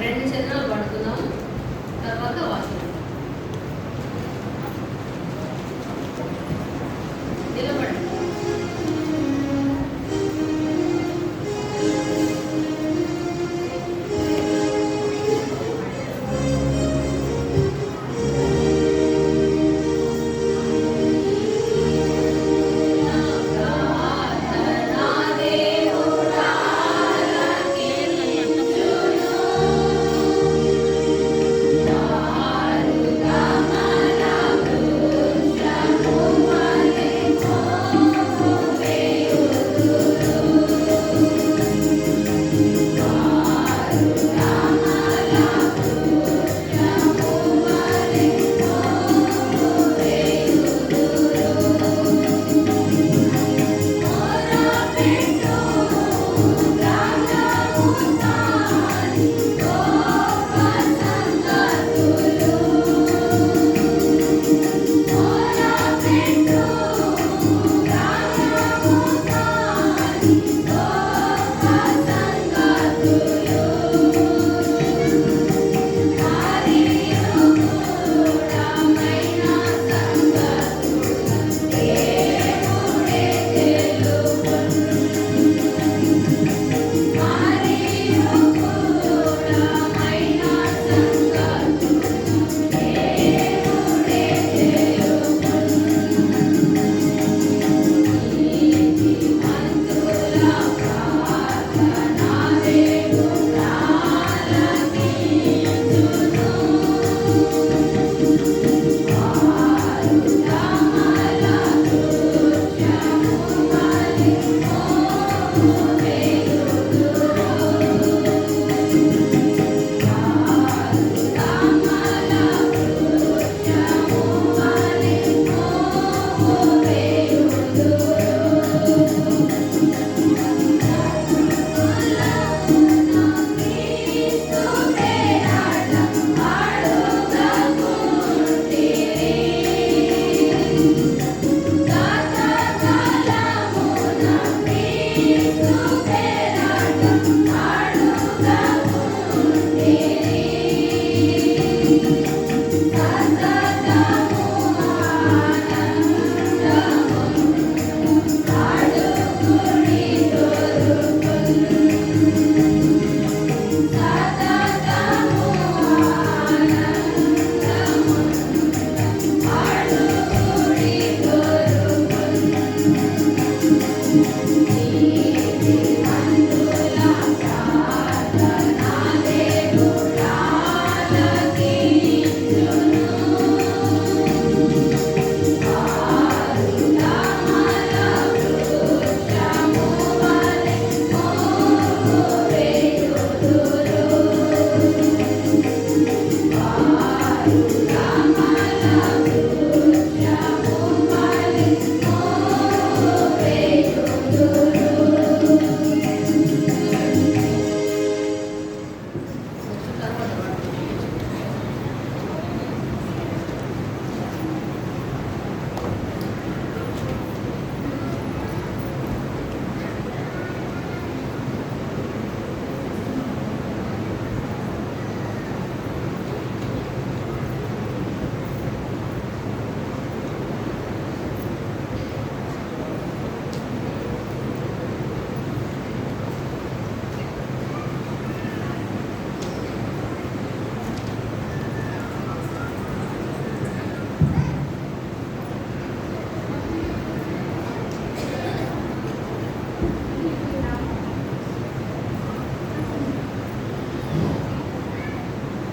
2 చరణాలు పడుతున్నాము, తర్వాత వాక్యం. నిలబడండి.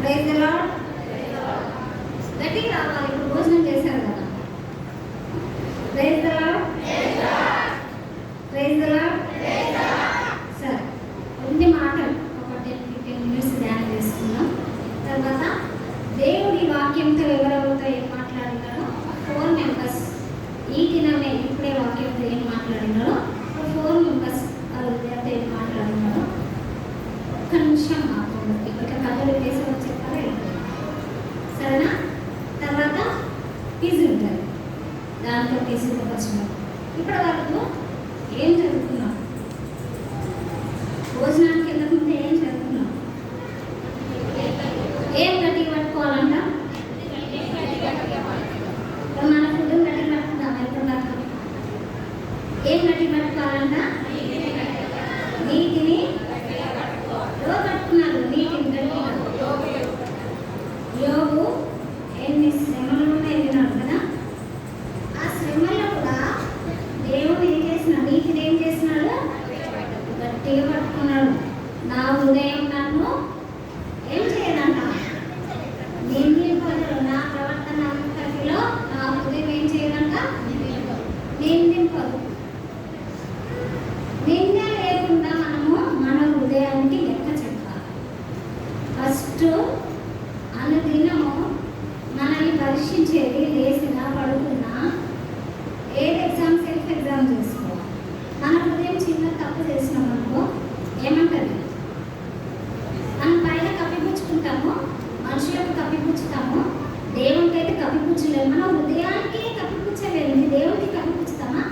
Praise the lord. గట్టిగా రావాలి. ఇప్పుడు భోజనం చేశారు కదా. Praise the lord. Praise the lord. సరే, కొన్ని మాటలు ఒక 10-15 మినిట్స్ ధ్యానం చేసుకుందాం. తర్వాత దేవుడి వాక్యంతో ఎవరెవరితో ఏం మాట్లాడినారో 4 మెంబర్స్ ఈ దినమే ఇప్పుడే వాక్యంతో ఏం మాట్లాడినారో 4 మెంబర్స్ వాళ్ళతో ఏం మాట్లాడినారో ఒక్క నిమిషం మాత్రం ఇక్కడ కథలు వేసి చెప్పాలి. సరేనా? తర్వాత క్విజ్ ఉంటుంది, దాంతో సిద్ధపరచడం. ఇప్పుడు వాళ్ళకు ఏం చదువుకున్నాం? భోజనానికి వెళ్ళక ముందు ఏం చదువుకున్నాం? హృదయం నన్ను ఏం చేయదంట, నిందింపదు. నా ప్రవర్తన అంతటిలో నా హృదయం ఏం చేయదంట, నిందింపదు. నింద లేకుండా మనము మన హృదయానికి లెక్క చెప్పాలి. ఫస్ట్ అనుదినము మనల్ని పరీక్షించేది లేసినా పడుకున్నా ఏది ఎగ్జామ్ సెల్ఫ్ ఎగ్జామ్ చేసుకోవాలి. మన హృదయం చిన్న తప్పు చేసినామనుకో ఏమంటుంది, మనం పైన కప్పిపుచ్చుకుంటాము, మనుషులకు కప్పిపుచ్చుతాము, దేవునికి అయితే కప్పిపుచ్చలేము. మన హృదయానికి కప్పిపుచ్చలేము, దేవునికి కప్పిపుచ్చుతామా?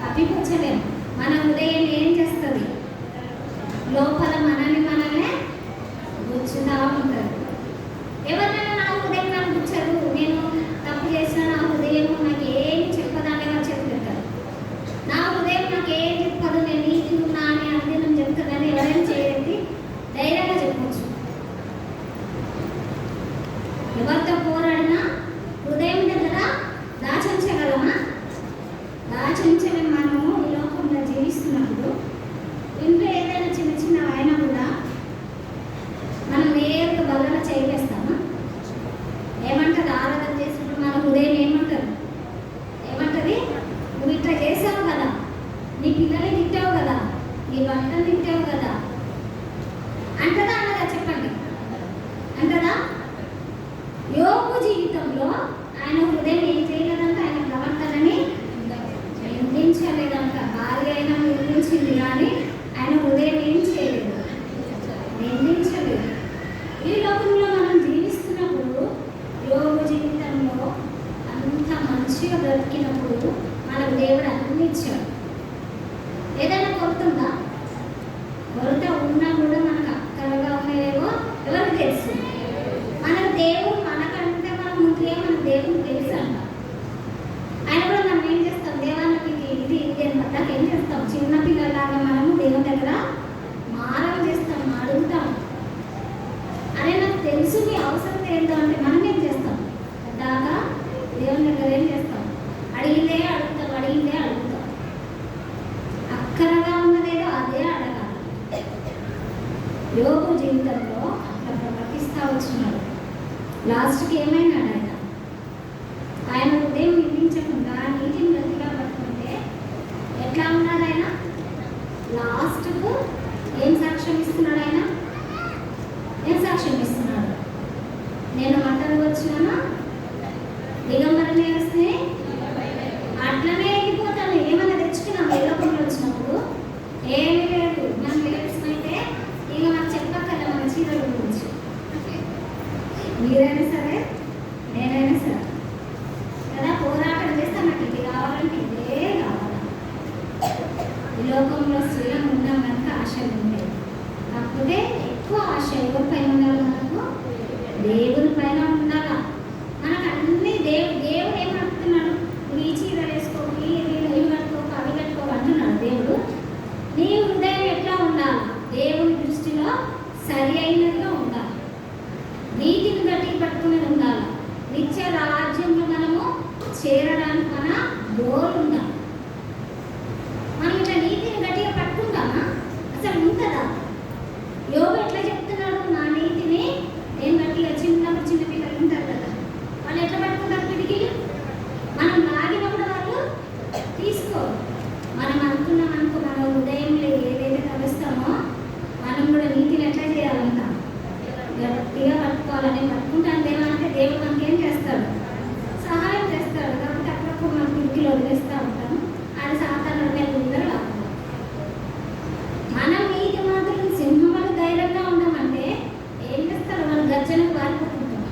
కప్పిపుచ్చలేము. మన హృదయం ఏం చేస్తుంది, లోపల మనల్ని గుచ్చుతా ఉంటుంది. ఎవరినైనా నా హృదయం నాకు గుచ్చదు, నేను తప్పు చేసిన నా హృదయం నాకు ఏం చెప్పదాన్ని వాళ్ళు చెప్తుంటారు. నా హృదయం నాకు ఏం చెప్పదు, నేను నీతి ఉన్నా అని అనుదినం చెప్తుందని ఎవరైనా చేయలేదు ధైర్యంగా చెప్పవచ్చు. ఎవరితో పోరాడినా హృదయం దగ్గర దాచుంచగలమా? దాచుంచలేము. మనము ఈ లోకంలో జీవిస్తున్నప్పుడు ఇంట్లో ఏదైనా చిన్న చిన్న అయినా కూడా మనం నేరుగా బలలో చేయలేస్తామా? ఏమంటుంది, ఆరాధన చేసినప్పుడు మన హృదయం ఏమంటుంది, నువ్వు ఇట్లా చేసావు కదా, నీ పిల్లల్ని తిట్టావు కదా, నీ భర్తను తిట్టావు కదా అంటదా అన్నదా? చెప్పండి, అంటదా? యోగు జీవితంలో ఆయన హృదయం ఏం చేయలేదంట, ఆయన ప్రవర్తనని నిందించలేదంట. భార్య అయినా నిందించింది కానీ ఆయన హృదయం ఏం చేయలేదు, నిందించలేదు. ఈ లోకంలో మనం జీవిస్తున్నప్పుడు యోగు జీవితంలో అంత మంచిగా బ్రతికినప్పుడు మనకు దేవుడు అన్ని ఇచ్చాడు. ఏదైనా కొడుతుందా? కొరత ఉన్నా కూడా మనకు అక్కడగా ఉన్నాయేవో ఎవరికి తెలుసు? మనకు దేవుడు మనకంటే మన ముందుగా మన దేవుడు తెలుసు అంట. ఆయన కూడా మనం ఏం చేస్తాం, దేవానికి ఇది అని ఏం చేస్తాం, చిన్నపిల్లలాగా మనము దేవుని దగ్గర మారం చేస్తాం, అడుగుతాం. అరే నాకు తెలుసు నీ అవసరం ఏంటో అంటే మనం ఏం చేస్తాం, దాకా దేవుని దగ్గర ఏం చేస్తాం, అడిగిందే అడుగుతాం. అక్కడగా ఉన్నదేదో అదే అడగాలి. యోగు జీవితంలో అట్లా ప్రవర్తిస్తా వచ్చినాడు. లాస్ట్కి ఏమైనాడు ఆయన హృదయం నిందించకుండా నీటిని గట్టిగా పట్టుకుంటే ఎట్లా ఉన్నాడు ఆయన? లాస్ట్కు ఏం సాక్ష్యం ఇస్తున్నాడు ఆయన? ఏం సాక్ష్యం ఇస్తున్నాడు? నేను మంటలు వచ్చినానా, దిగంబరనే వస్తే అట్లనే వెళ్ళిపోతాను. ఏమైనా తెచ్చుకున్నాం ఎల్లకుండా వచ్చినప్పుడు ఏమీ లేదు. మనం వేసుకుంటే ఇక మనకు చెప్పక్కర్లే మన చీరల గురించి. మీరైనా సరే నేనైనా సరే కదా పోరాటం చేస్తే నాకు ఇది కావాలంటే ఇదే కావాలి. ఈ లోకంలో స్త్రీలం ఉన్నాం కనుక ఆశలు ఉంటాయి. కాకపోతే ఎక్కువ ఆశ ఎవరిపైన ఉండాలి? మనకు దేవుని పైన ఉండాలా. మనకు అన్ని దేవుడు ఏమంటున్నాడు, ఈ చీర వేసుకోకు, ఇవి కట్టుకోకు, అవి కట్టుకోకు అంటున్నాడు దేవుడు. నీ హృదయం ఎట్లా ఉండాలి? దేవుని దృష్టిలో సరి అయినదిగా ఉండాలి, నీతిని గట్టి పట్టుకునేది ఉండాలి. నిత్య రాజ్యంలో మనము చేరడానికి మన గోల్ ఉండాలి. మనం ఇట్లా నీతిని గట్టిగా పట్టుకుంటామా? అసలు ఉంటుందా? యోగు ఎట్లా చెప్తున్నాడు, నా నీతిని నేను గట్టిగా చిన్న పిల్లలు ఉంటారు కదా, వాళ్ళు ఎట్లా పట్టుకుంటారు పిడికిలు? మనం లాగినప్పుడు వాళ్ళు తీసుకోరు. మనం అనుకున్నాం అనుకో, మన హృదయంలో ఏదైతే తలుస్తామో మనం కూడా నీతిని ఎట్లా చేయాలంట, గట్టిగా పట్టుకోవాలని. పట్టుకుంటాను దేవాలంటే దేవుడు మనకేం చేస్తాడు, సహాయం చేస్తాడు. కాబట్టి అప్పుడప్పుడు మనం పిడికిలు వదిలేస్తూ ఉంటాము. అది సాధారణ ముందర కాకుండా మనం నీతి మాత్రం సింహములు ధైర్యంగా ఉండమంటే ఏం చేస్తారు, వాళ్ళు గర్జనకు పారిపోతుంటాం.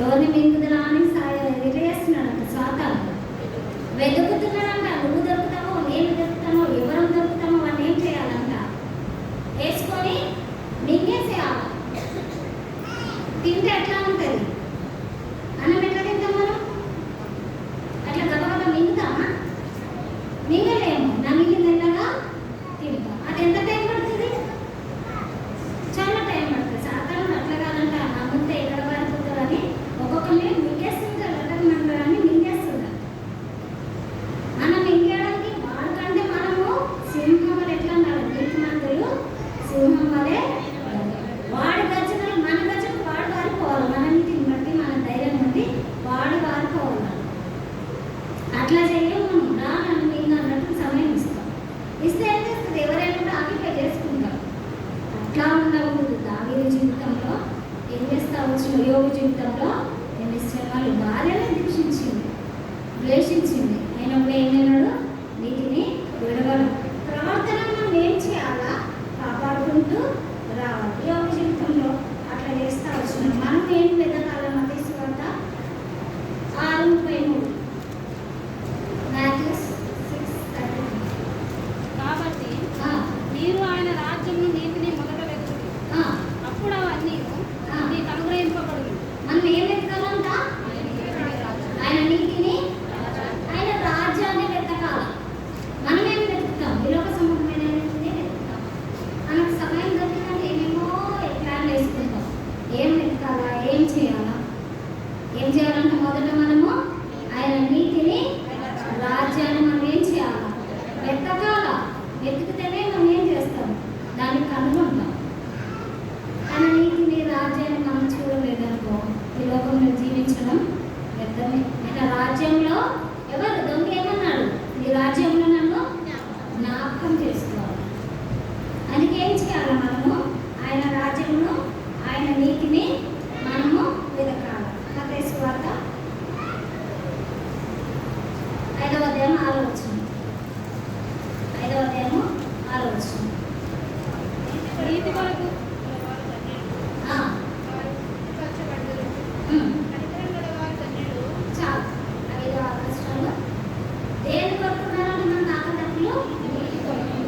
ఎవరిని మింగుదలా అని చేస్తున్నాడు సాతాను. వెతుకుతున్నాడంట, నువ్వు దొరుకుతామో నేను దొరుకుతామో ఎవరు దొరుకుతామో వాడిని ఏం చేయాలంట, వేసుకొని మింగేసేయాలి. తింటే ఎట్లా ఉంటుంది, సింహం వలె వాడి గర్జనలు మన గర్జనలు వాడు వారిపోవాలి. మన నీతిని బట్టి మన ధైర్యం బట్టి వాడు వారిపోవాలి. అట్లా చేయము మనం. రా నన్ను నేను అన్నట్టు సమయం ఇస్తాం. ఇస్తే ఏం చేస్తుంది? ఎవరైనా కూడా ఆక్యుపై చేసుకుంటాం. అట్లా ఉండకూడదు. దావీదు జీవితంలో ఏం చేస్తా వచ్చిన యోగు జీవితంలో ఎన్ని శ్రమలు భార్యనే దూషించింది, ద్వేషించింది. అయినప్పుడు ఏమైనాడు? నీటిని విడవడం. ప్రవర్తనను మనం ఏం చేయాలా? కాపాడుకుంటూ రావాలి. యోగ జీవితంలో అట్లా చేస్తా వచ్చినాం. మనం ఏం వెదకాలం? మత్తయి సువార్త 6:33. Matthew 6:33. కాబట్టి మీరు ఆయన రాజ్యమును నీతిని మొదట వెతుకుడి, అప్పుడు అవన్నీ మీకు అనుగ్రహింపబడును. మనం ఏం వెతకాలంట? ఆయన నీతిని, ఆయన రాజ్యాన్ని వెతకాలి. మనం ఏం వెతుకుతాం? ఈ లోక సంబంధమైన వెతుకుతాం. మనకు సమయం దొరికినట్టు ఏమేమో ప్లాన్ వేసుకుంటాం. ఏం వెతకాలా? ఏం చేయాలా? ఏం చేయాలంటే మొదట మనము ఆయన నీతిని, రాజ్యాన్ని మనం ఏం చేయాలా? వెతకాల. వెతికితేనే మనం ఏం చేస్తాం? దాన్ని కనుగొంటాం. ఆయన నీతిని, రాజ్యాన్ని మనం చూడలేదనుకో ఈ లోకంలో జీవించడం వ్యర్థమే. ఆయన రాజ్యంలో ఎవరు దొంగ ఏమన్నాడు? ఈ రాజ్యంలో నన్ను జ్ఞాపకం చేసుకోవాలి. అందుకే ఏం చేయాలి? మనము ఆయన రాజ్యంలో ఆయన నీతిని మనము వెతకాలి. మత్తయి సువార్త 5వ అధ్యాయం 6వ వచనం. 5వ అధ్యాయం 6వ వచనం. నీతి కొరకు చాలు. 5-6 వచనాలు. దేని కొరకు ఉన్నారంటే మన తాకదప్పులు?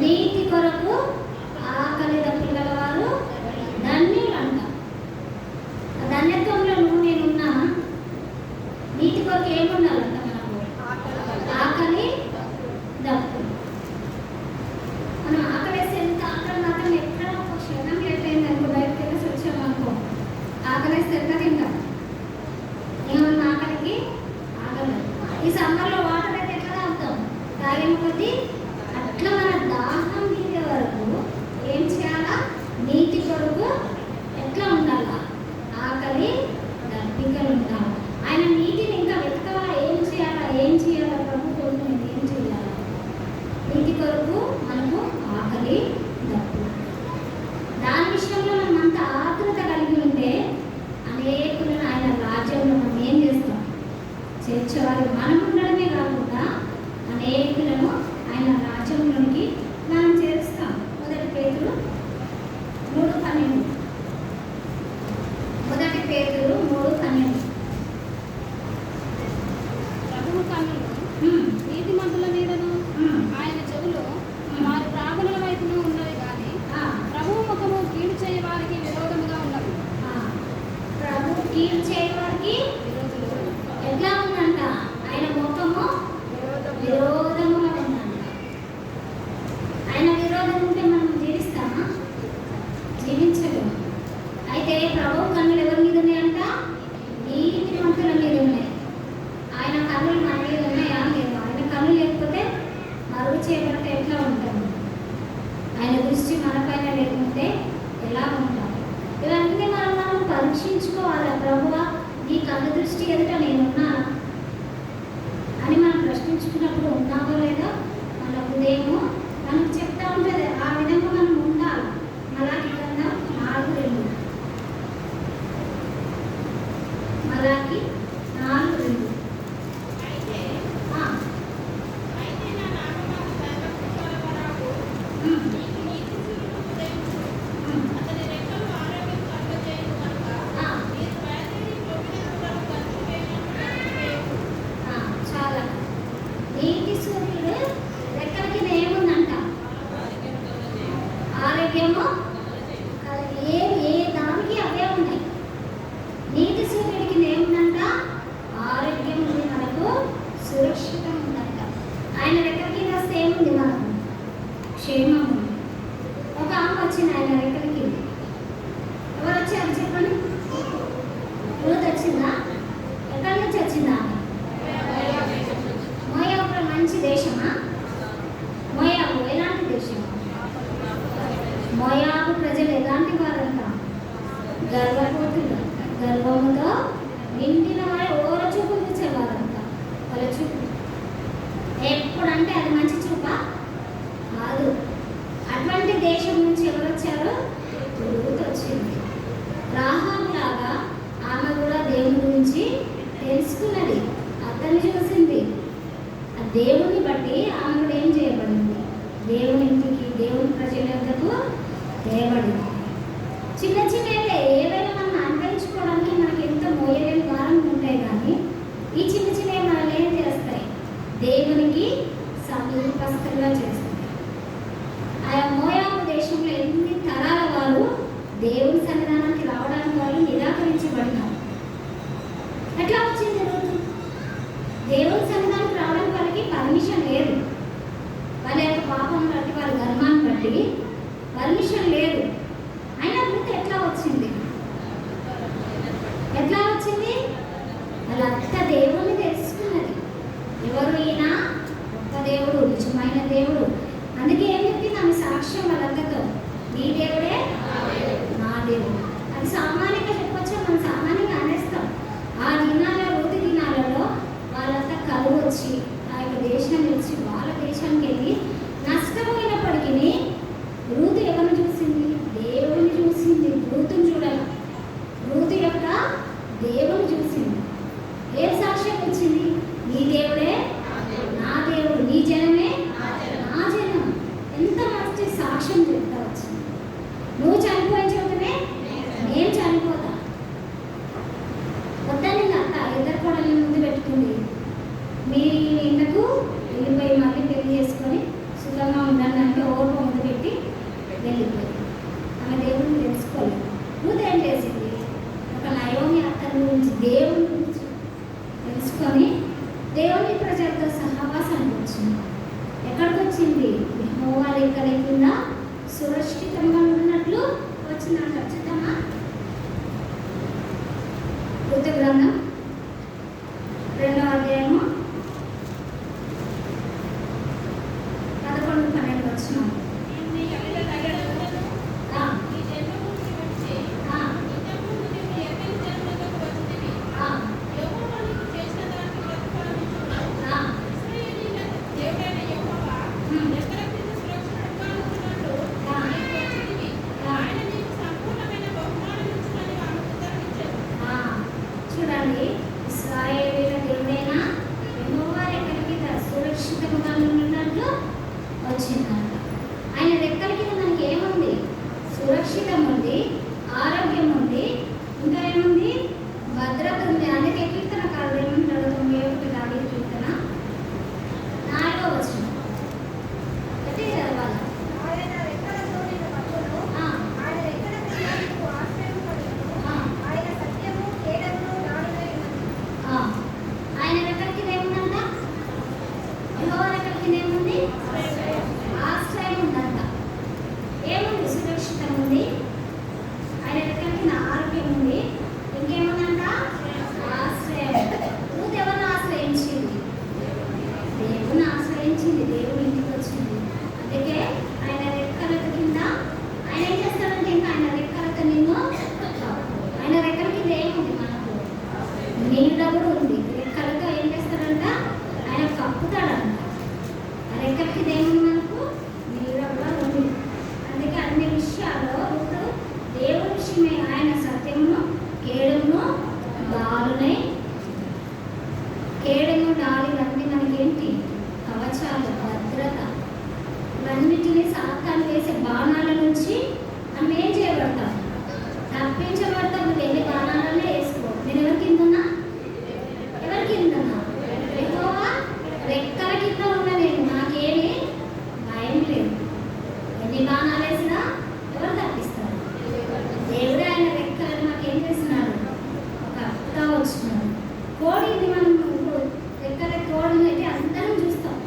నీతి కొరకు ఆకలి దప్పులు గలవారు ధన్యులు అంట. ధన్యత్వంలో నువ్వు నేను ఉన్నామా? నీతి కొరకు ఏముండాలంట మనకు? ఆకలి దప్పులు. మనం ఆకలేసి ఎంత ఆకలి మాత్రం ఎక్కడ ఒక క్షణం లేట్ అయింది అనుకో, బయటకు వెళ్ళేసి వచ్చామనుకో, ఆకలేసి ఎంత తింటాం? ఏమన్నా ఆకలికి ఆగలేదు. ఈ సమ్మర్లో వాటర్ అయితే ఎట్లా తాగుతాం? తాగిన కొద్దీ అట్లా మన దాహం తీరే వరకు ఏం చేయాలా? నీతి కొరకు ఎట్లా ఉండాలా? ఆకలి దప్పికలు ఉండాలి. ఆయన నీతిని ఇంకా వెతకాలా? ఏం చేయాలా? ఏం చేయాలా? ప్రభుత్వం ఏం చేయాలా? నీతి కొరకు మనకు ఆకలి దప్పు. దాని విషయంలో మనం అంత ఆతృత కలిగి ఉంటే అనేకులను ఆయన రాజ్యంలో మనం ఏం చేస్తాం? చేర్చేవారు మనం ఉండడమే కాకుండా అనేకులను ఆయన రాజ్యంలోనికి మనం చేరుస్తాం. 1 పేతురు 3:12. 1 పేతురు 3:12. ప్రభువు కన్నులు నీతిమంతుల మీదను ఆయన చెవులు వారి ప్రార్థనల వైపును ఉన్నవి కానీ ప్రభువు ముఖము కీడు చేయ వారికి విరోధముగా ఉన్నవి. ప్రభు కీడు చేయవారికి ఎట్లా ఉందంట? ఆయన ముఖము విరోధముగా ఉందంట. ఆయన విరోధం ఉంటే మనం జీవిస్తామా? జీవించలేము. అయితే ప్రభు కన్నులు ఎవరి మీద ఉన్నాయంట? నీతిమంతుల మీద ఉన్నాయి. ఆయన కన్నులు మన మీద ఉన్నాయా? లేదు. ఆయన కన్నులు లేకపోతే మరుగు చేయబడితే ఎట్లా ఉంటాము? ఆయన దృష్టి మనపైన లేకుంటే ఎలా ఉంటాం? ఇవన్నీ మనం పరీక్షించుకోవాలి. ప్రభువా, నీ కన్ను దృష్టి ఎదుట నేనున్నానా అని మనం ప్రశ్నించుకున్నప్పుడు ఉన్నామో లేదా మన హృదయము మనకు చెప్తా ఉంటుంది. ఆ విధంగా మనం ఉండాలి. మలాకి గ్రంథం 4:2. మలాకి 4:2. ప్రజలు ఎలాంటి వారంట? గర్వపోతులు, గర్వముతో నిండిన వారు ఓర చూపు చూసేవారంట. వాళ్ళ చూపు ఎప్పుడంటే అది మంచి చూపా కాదు. అటువంటి దేశం నుంచి ఎవరు వచ్చారు? రూతు వచ్చింది. రాహాబు లాగా ఆమె కూడా దేవుని గురించి తెలుసుకున్నది, అతన్ని చూసింది. ఆ దేవుని బట్టి ఆమె కూడా ఏం చేయబడింది? దేవుని ఇంటికి, దేవుని ప్రజల వద్దకు తేబడింది. చిన్న చిన్నవే ఏవైనా మనం అనుభవించుకోవడానికి మనకి ఎంత మోయలేని భారం ఉంటాయి, కానీ ఈ చిన్న చిన్నవి మనల్ని ఏం చేస్తాయి? దేవునికి సమీపస్తులుగా చేస్తాయి. ఆయా మోయాబు దేశంలో ఎన్ని తరాల వారు దేవుని సన్నిధానానికి రావడానికి వాళ్ళు నిరాకరించబడినారు. ఎట్లా వచ్చింది రోజు? దేవుని సన్నిధానానికి రావడానికి వాళ్ళకి పర్మిషన్ లేదు. వాళ్ళ యొక్క పాపం బట్టి, వాళ్ళ ధర్మాన్ని బట్టి పర్మిషన్ లేదు. అయినా రూతు ఎట్లా వచ్చింది? ఎట్లా వచ్చింది? వాళ్ళ అత్త దేవుని తెలుసుకున్నది. ఎవరు ఈయన? గొప్ప దేవుడు, నిజమైన దేవుడు. అందుకే ఏం చెప్పింది ఆమె సాక్ష్యం వాళ్ళ అత్తతో? నీ దేవుడే నా దేవుడు. అది సామాన్యంగా చెప్పొచ్చు, మనం సామాన్యంగా అనేస్తాం. ఆ రూతు దినాలలో వాళ్ళంతా కలువు వచ్చి ఆ యొక్క దేశం వచ్చి వాళ్ళ దేశానికి వెళ్ళి నష్టపోయినప్పటికీ రూతు ఎవరిని చూసింది? దేవుని చూసింది. రూతుని చూడాలి, రూతు యొక్క దేవుని చూసింది. ఏ సాక్ష్యం వచ్చింది? నీ దేవుడే నా దేవుడు, నీ జనమే నా జనం. ఎంత మంచి సాక్ష్యం చెప్తా వచ్చింది. నువ్వు చనిపోయిన చోటనే నేను చనిపోతా. వద్దని అత్త ఇద్దరు కోడల్ని ముందు పెట్టుకుంది. మీ ఇంటకు వెళ్ళిపోయి మళ్ళీ పెళ్లి చేసుకొని సుఖంగా ఉండండి అంటే ఓర్పు ముందు పెట్టి వెళ్ళిపోయింది. ఆమె దేవుడిని తెలుసుకోలేదు. రూతు ఏం చేసింది? ఒక నయోమి అత్తని గురించి, దేవుని గురించి తెలుసుకొని దేవుని ప్రజలతో సహవాసానికి వచ్చింది. ఎక్కడికి వచ్చింది? యెహోవా లెక్క లేకుండా సురక్షితంగా ఉన్నట్లు వచ్చిందంట. చూద్దామా? రూతు గ్రంథం 2వ అధ్యాయము 11-12 వచనం. చూడండి, ఇశ్రాయేలీయుల దేవుడైన యెహోవా రెక్కల కింద సురక్షితంగా ఉన్నట్లు వచ్చిందంట. ఆయన రెక్కల కింద మనకి ఏముంది? సురక్షితం ఉంది, ఆరోగ్యం ఉంది, ఇంకా ఏముంది? భద్రత ఉంది. అందుకే కీర్తనకారుడు ఏమంటాడు?